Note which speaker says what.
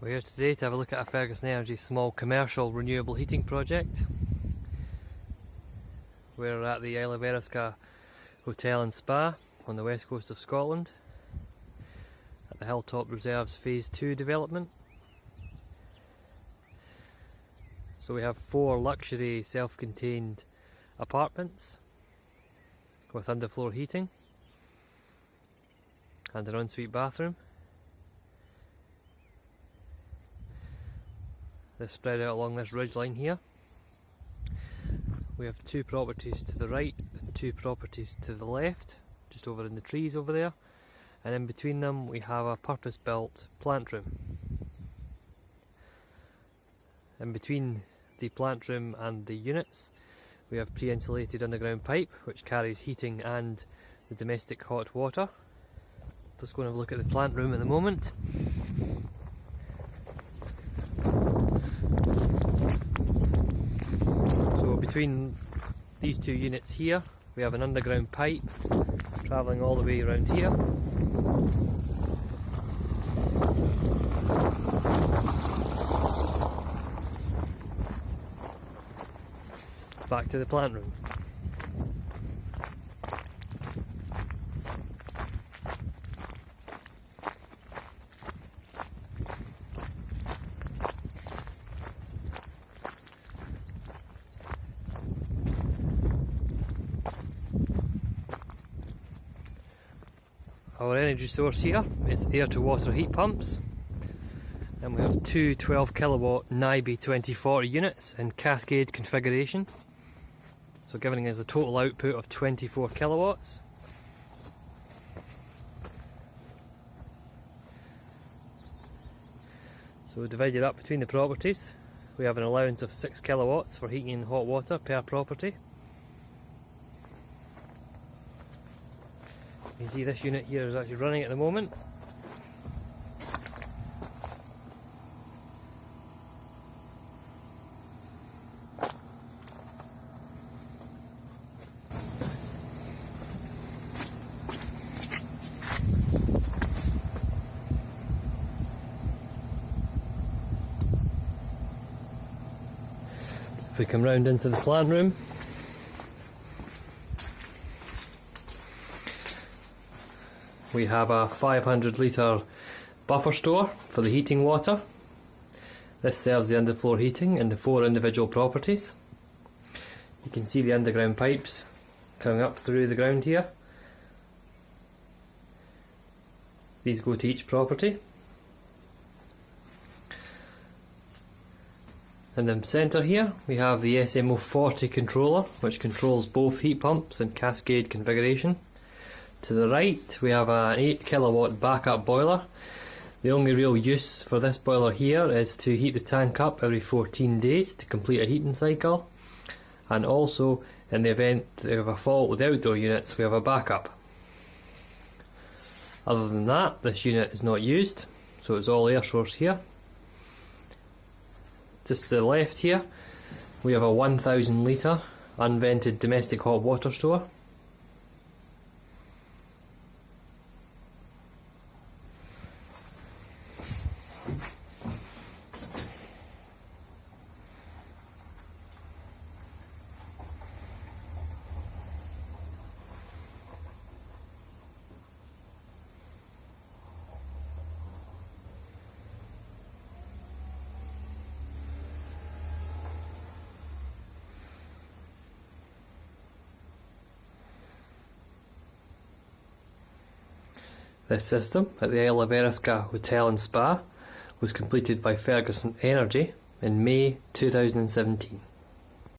Speaker 1: We're here today to have a look at a Ferguson Energy small commercial renewable heating project. We're at the Isle of Eriska Hotel and Spa on the west coast of Scotland at the Hilltop Reserves Phase 2 development. So we have 4 luxury self-contained apartments with underfloor heating and an ensuite bathroom. They're spread out along this ridge line here. We have 2 properties to the right and 2 properties to the left, just over in the trees over there, and in between them we have a purpose-built plant room. In between the plant room and the units we have pre-insulated underground pipe which carries heating and the domestic hot water. Just going to have a look at the plant room at the moment. So between these 2 units here we have an underground pipe travelling all the way around here. Back to the plant room. Our energy source here is air to water heat pumps, and we have 2 12 kilowatt Nibe 2040 units in cascade configuration, so giving us a total output of 24 kilowatts. So divided up between the properties we have an allowance of 6 kilowatts for heating and hot water per property. You can see this unit here is actually running at the moment. If we come round into the plant room, we have a 500 litre buffer store for the heating water. This serves the underfloor heating in the 4 individual properties. You can see the underground pipes coming up through the ground here. These go to each property. In the centre here we have the SMO40 controller, which controls both heat pumps and cascade configuration. To the right we have an 8 kilowatt backup boiler. The only real use for this boiler here is to heat the tank up every 14 days to complete a heating cycle, and also in the event that we have a fault with outdoor units we have a backup. Other than that, this unit is not used, so it's all air source here. Just to the left here we have a 1000 litre unvented domestic hot water store. This system at the Isle of Eriska Hotel and Spa was completed by Ferguson Energy in May 2017.